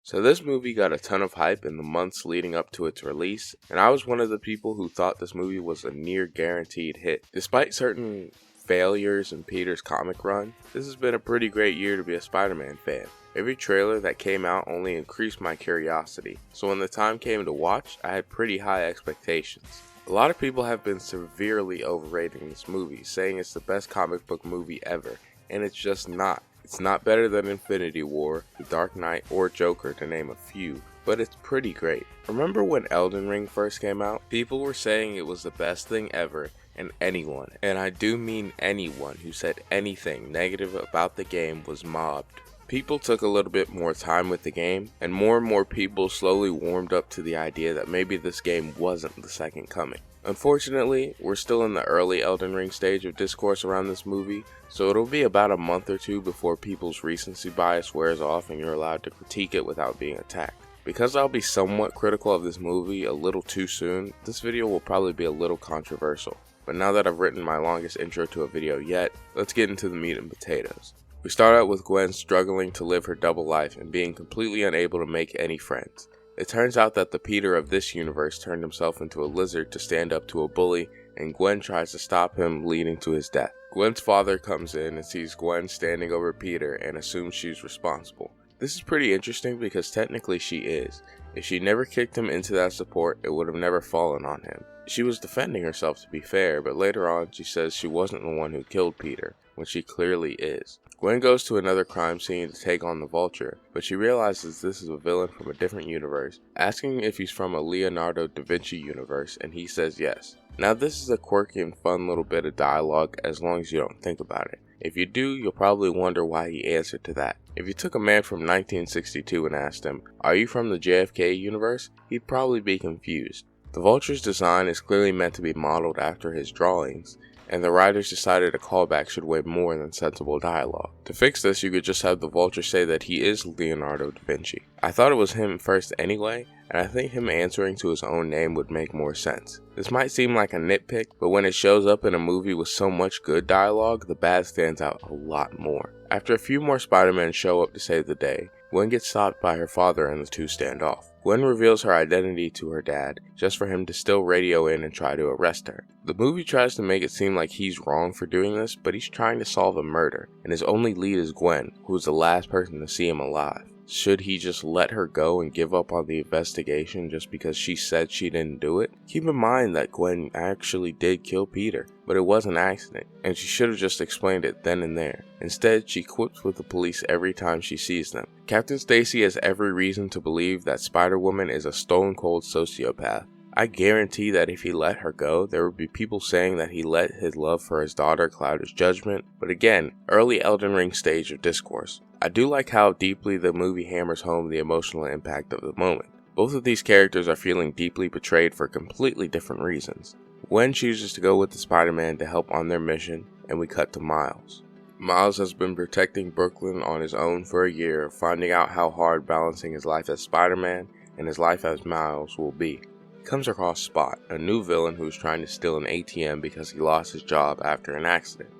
So this movie got a ton of hype in the months leading up to its release, and I was one of the people who thought this movie was a near guaranteed hit. Despite certain failures in Peter's comic run, this has been a pretty great year to be a Spider-Man fan. Every trailer that came out only increased my curiosity, so when the time came to watch, I had pretty high expectations. A lot of people have been severely overrating this movie, saying it's the best comic book movie ever, and it's just not. It's not better than Infinity War, The Dark Knight, or Joker to name a few, but it's pretty great. Remember when Elden Ring first came out? People were saying it was the best thing ever, and anyone, and I do mean anyone, who said anything negative about the game was mobbed. People took a little bit more time with the game, and more people slowly warmed up to the idea that maybe this game wasn't the second coming. Unfortunately, we're still in the early Elden Ring stage of discourse around this movie, so it'll be about a month or two before people's recency bias wears off and you're allowed to critique it without being attacked. Because I'll be somewhat critical of this movie a little too soon, this video will probably be a little controversial. But now that I've written my longest intro to a video yet, let's get into the meat and potatoes. We start out with Gwen struggling to live her double life and being completely unable to make any friends. It turns out that the Peter of this universe turned himself into a lizard to stand up to a bully, and Gwen tries to stop him, leading to his death. Gwen's father comes in and sees Gwen standing over Peter and assumes she's responsible. This is pretty interesting because technically she is. If she never kicked him into that support, it would have never fallen on him. She was defending herself to be fair, but later on she says she wasn't the one who killed Peter, when she clearly is. Gwen goes to another crime scene to take on the Vulture, but she realizes this is a villain from a different universe, asking if he's from a Leonardo da Vinci universe, and he says yes. Now this is a quirky and fun little bit of dialogue as long as you don't think about it. If you do, you'll probably wonder why he answered to that. If you took a man from 1962 and asked him, "Are you from the JFK universe?" he'd probably be confused. The Vulture's design is clearly meant to be modeled after his drawings, and the writers decided a callback should weigh more than sensible dialogue. To fix this, you could just have the Vulture say that he is Leonardo da Vinci. I thought it was him first anyway, and I think him answering to his own name would make more sense. This might seem like a nitpick, but when it shows up in a movie with so much good dialogue, the bad stands out a lot more. After a few more Spider-Men show up to save the day, Gwen gets stopped by her father and the two stand off. Gwen reveals her identity to her dad, just for him to still radio in and try to arrest her. The movie tries to make it seem like he's wrong for doing this, but he's trying to solve a murder, and his only lead is Gwen, who is the last person to see him alive. Should he just let her go and give up on the investigation just because she said she didn't do it? Keep in mind that Gwen actually did kill Peter, but it was an accident, and she should have just explained it then and there. Instead, she quips with the police every time she sees them. Captain Stacy has every reason to believe that Spider-Woman is a stone-cold sociopath. I guarantee that if he let her go, there would be people saying that he let his love for his daughter cloud his judgment, but again, early Elden Ring stage of discourse. I do like how deeply the movie hammers home the emotional impact of the moment. Both of these characters are feeling deeply betrayed for completely different reasons. Gwen chooses to go with the Spider-Man to help on their mission, and we cut to Miles. Miles has been protecting Brooklyn on his own for a year, finding out how hard balancing his life as Spider-Man and his life as Miles will be. He comes across Spot, a new villain who's trying to steal an ATM because he lost his job after an accident.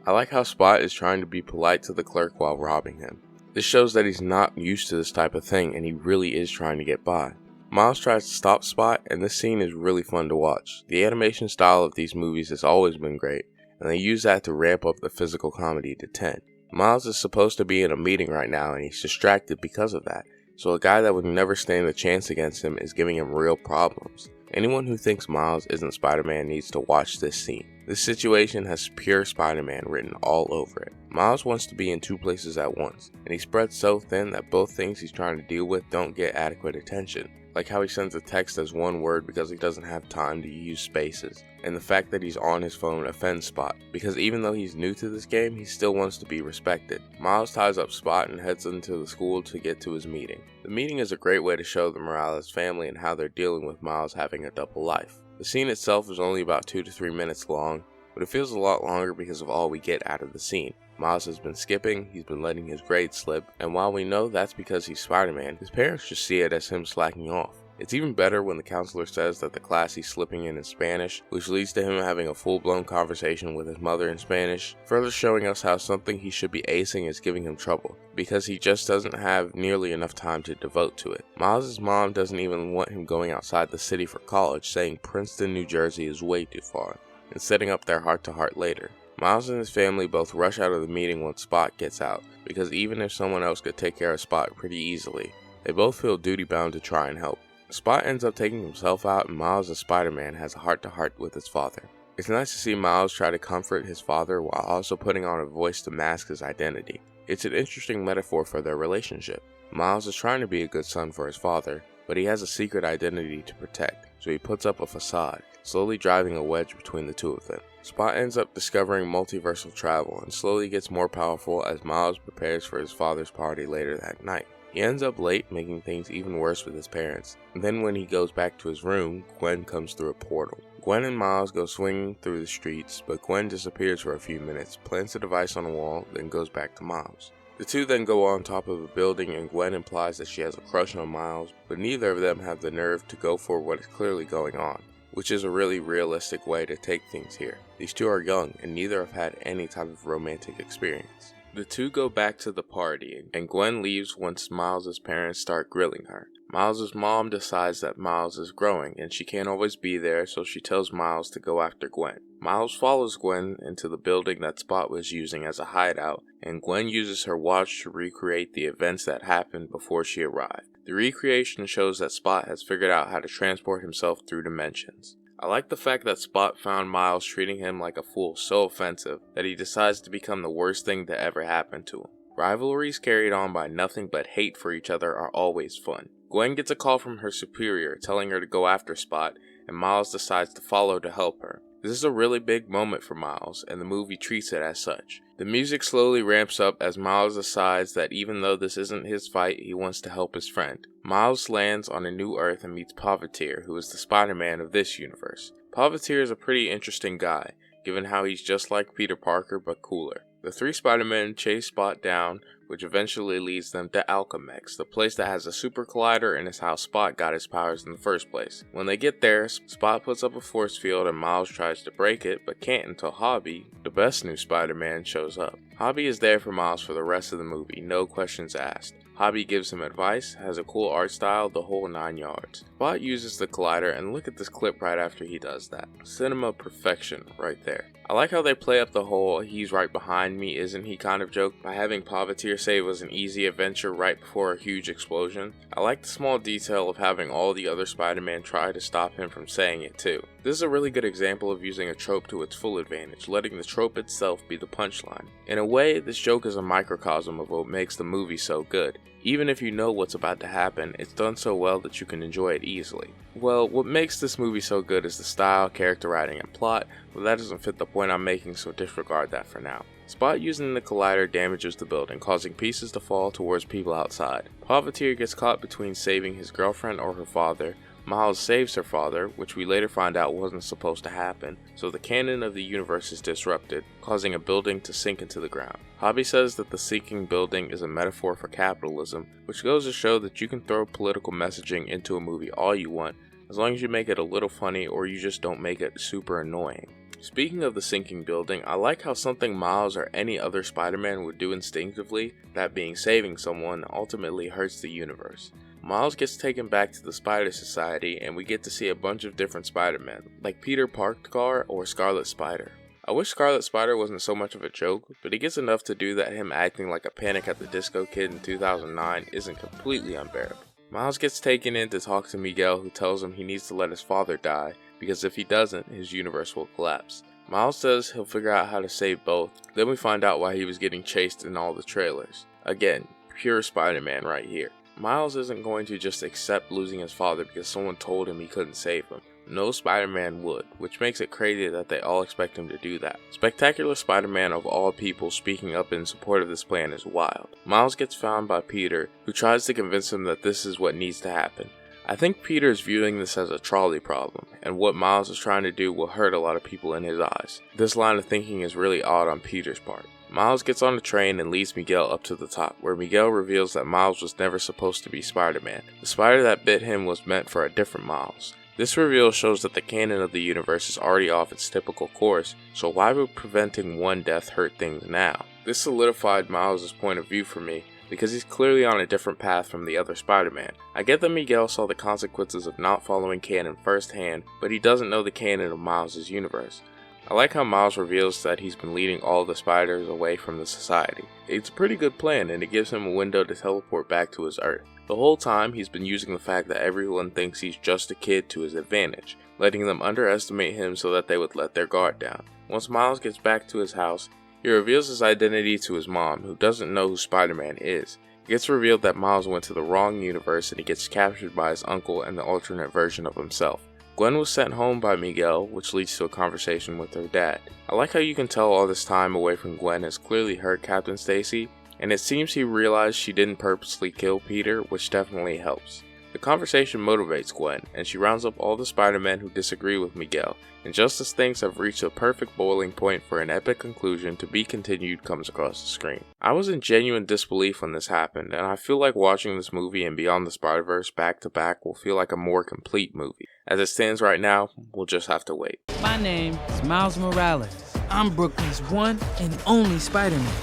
I like how Spot is trying to be polite to the clerk while robbing him. This shows that he's not used to this type of thing and he really is trying to get by. Miles tries to stop Spot, and this scene is really fun to watch. The animation style of these movies has always been great, and they use that to ramp up the physical comedy to 10. Miles is supposed to be in a meeting right now and he's distracted because of that, so a guy that would never stand a chance against him is giving him real problems. Anyone who thinks Miles isn't Spider-Man needs to watch this scene. This situation has pure Spider-Man written all over it. Miles wants to be in two places at once, and he spreads so thin that both things he's trying to deal with don't get adequate attention. Like how he sends a text as one word because he doesn't have time to use spaces, and the fact that he's on his phone offends Spot, because even though he's new to this game, he still wants to be respected. Miles ties up Spot and heads into the school to get to his meeting. The meeting is a great way to show the Morales family and how they're dealing with Miles having a double life. The scene itself is only about 2 to 3 minutes long, but it feels a lot longer because of all we get out of the scene. Miles has been skipping, he's been letting his grades slip, and while we know that's because he's Spider-Man, his parents just see it as him slacking off. It's even better when the counselor says that the class he's slipping in is Spanish, which leads to him having a full-blown conversation with his mother in Spanish, further showing us how something he should be acing is giving him trouble, because he just doesn't have nearly enough time to devote to it. Miles' mom doesn't even want him going outside the city for college, saying Princeton, New Jersey is way too far, and setting up their heart-to-heart later. Miles and his family both rush out of the meeting once Spot gets out, because even if someone else could take care of Spot pretty easily, they both feel duty-bound to try and help. Spot ends up taking himself out, and Miles as Spider-Man has a heart-to-heart with his father. It's nice to see Miles try to comfort his father while also putting on a voice to mask his identity. It's an interesting metaphor for their relationship. Miles is trying to be a good son for his father, but he has a secret identity to protect, so he puts up a facade, slowly driving a wedge between the two of them. Spot ends up discovering multiversal travel and slowly gets more powerful as Miles prepares for his father's party later that night. He ends up late, making things even worse with his parents, and then when he goes back to his room, Gwen comes through a portal. Gwen and Miles go swinging through the streets, but Gwen disappears for a few minutes, plants a device on the wall, then goes back to Miles. The two then go on top of a building, and Gwen implies that she has a crush on Miles, but neither of them have the nerve to go for what is clearly going on, which is a really realistic way to take things here. These two are young, and neither have had any type of romantic experience. The two go back to the party, and Gwen leaves once Miles' parents start grilling her. Miles' mom decides that Miles is growing, and she can't always be there, so she tells Miles to go after Gwen. Miles follows Gwen into the building that Spot was using as a hideout, and Gwen uses her watch to recreate the events that happened before she arrived. The recreation shows that Spot has figured out how to transport himself through dimensions. I like the fact that Spot found Miles treating him like a fool so offensive that he decides to become the worst thing to ever happen to him. Rivalries carried on by nothing but hate for each other are always fun. Gwen gets a call from her superior telling her to go after Spot, and Miles decides to follow to help her. This is a really big moment for Miles, and the movie treats it as such. The music slowly ramps up as Miles decides that even though this isn't his fight, he wants to help his friend. Miles lands on a new Earth and meets Pavitr, who is the Spider-Man of this universe. Pavitr is a pretty interesting guy, given how he's just like Peter Parker but cooler. The three Spider-Men chase Spot down, which eventually leads them to Alchemex, the place that has a super collider and is how Spot got his powers in the first place. When they get there, Spot puts up a force field and Miles tries to break it, but can't until Hobby, the best new Spider-Man, shows up. Hobby is there for Miles for the rest of the movie, no questions asked. Hobby gives him advice, has a cool art style, the whole 9 yards. Spot uses the collider, and look at this clip right after he does that. Cinema perfection right there. I like how they play up the whole "he's right behind me, isn't he" kind of joke by having Pavitr say it was an easy adventure right before a huge explosion. I like the small detail of having all the other Spider-Man try to stop him from saying it too. This is a really good example of using a trope to its full advantage, letting the trope itself be the punchline. In a way, this joke is a microcosm of what makes the movie so good. Even if you know what's about to happen, it's done so well that you can enjoy it easily. Well, what makes this movie so good is the style, character writing, and plot, but that doesn't fit the point I'm making, so disregard that for now. Spot using the collider damages the building, causing pieces to fall towards people outside. Pavitr gets caught between saving his girlfriend or her father. Miles saves her father, which we later find out wasn't supposed to happen, so the canon of the universe is disrupted, causing a building to sink into the ground. Hobby says that the sinking building is a metaphor for capitalism, which goes to show that you can throw political messaging into a movie all you want, as long as you make it a little funny or you just don't make it super annoying. Speaking of the sinking building, I like how something Miles or any other Spider-Man would do instinctively, that being saving someone, ultimately hurts the universe. Miles gets taken back to the Spider Society and we get to see a bunch of different Spider-Men, like Peter Parker or Scarlet Spider. I wish Scarlet Spider wasn't so much of a joke, but he gets enough to do that him acting like a Panic at the Disco kid in 2009 isn't completely unbearable. Miles gets taken in to talk to Miguel, who tells him he needs to let his father die, because if he doesn't, his universe will collapse. Miles says he'll figure out how to save both, then we find out why he was getting chased in all the trailers. Again, pure Spider-Man right here. Miles isn't going to just accept losing his father because someone told him he couldn't save him. No Spider-Man would, which makes it crazy that they all expect him to do that. Spectacular Spider-Man of all people speaking up in support of this plan is wild. Miles gets found by Peter, who tries to convince him that this is what needs to happen. I think Peter is viewing this as a trolley problem, and what Miles is trying to do will hurt a lot of people in his eyes. This line of thinking is really odd on Peter's part. Miles gets on the train and leads Miguel up to the top, where Miguel reveals that Miles was never supposed to be Spider-Man. The spider that bit him was meant for a different Miles. This reveal shows that the canon of the universe is already off its typical course, so why would preventing one death hurt things now? This solidified Miles' point of view for me, because he's clearly on a different path from the other Spider-Man. I get that Miguel saw the consequences of not following canon firsthand, but he doesn't know the canon of Miles' universe. I like how Miles reveals that he's been leading all the spiders away from the society. It's a pretty good plan, and it gives him a window to teleport back to his Earth. The whole time, he's been using the fact that everyone thinks he's just a kid to his advantage, letting them underestimate him so that they would let their guard down. Once Miles gets back to his house, he reveals his identity to his mom, who doesn't know who Spider-Man is. It gets revealed that Miles went to the wrong universe and he gets captured by his uncle and the alternate version of himself. Gwen was sent home by Miguel, which leads to a conversation with her dad. I like how you can tell all this time away from Gwen has clearly hurt Captain Stacy, and it seems he realized she didn't purposely kill Peter, which definitely helps. The conversation motivates Gwen, and she rounds up all the Spider-Men who disagree with Miguel, and just as things have reached a perfect boiling point for an epic conclusion to be continued comes across the screen. I was in genuine disbelief when this happened, and I feel like watching this movie and Beyond the Spider-Verse back to back will feel like a more complete movie. As it stands right now, we'll just have to wait. My name is Miles Morales. I'm Brooklyn's one and only Spider-Man,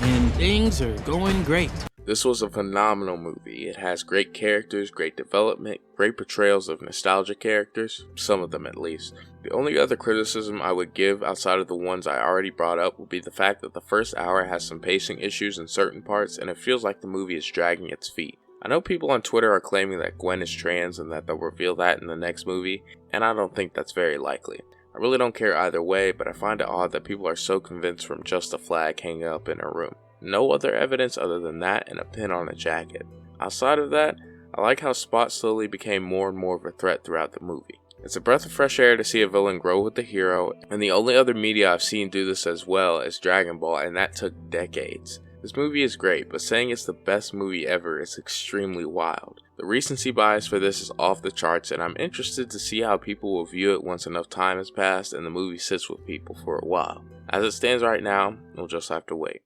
and things are going great. This was a phenomenal movie. It has great characters, great development, great portrayals of nostalgia characters, some of them at least. The only other criticism I would give outside of the ones I already brought up would be the fact that the first hour has some pacing issues in certain parts and it feels like the movie is dragging its feet. I know people on Twitter are claiming that Gwen is trans and that they'll reveal that in the next movie, and I don't think that's very likely. I really don't care either way, but I find it odd that people are so convinced from just a flag hanging up in her room. No other evidence other than that and a pin on a jacket. Outside of that, I like how Spot slowly became more and more of a threat throughout the movie. It's a breath of fresh air to see a villain grow with the hero, and the only other media I've seen do this as well is Dragon Ball, and that took decades. This movie is great, but saying it's the best movie ever is extremely wild. The recency bias for this is off the charts, and I'm interested to see how people will view it once enough time has passed and the movie sits with people for a while. As it stands right now, we'll just have to wait.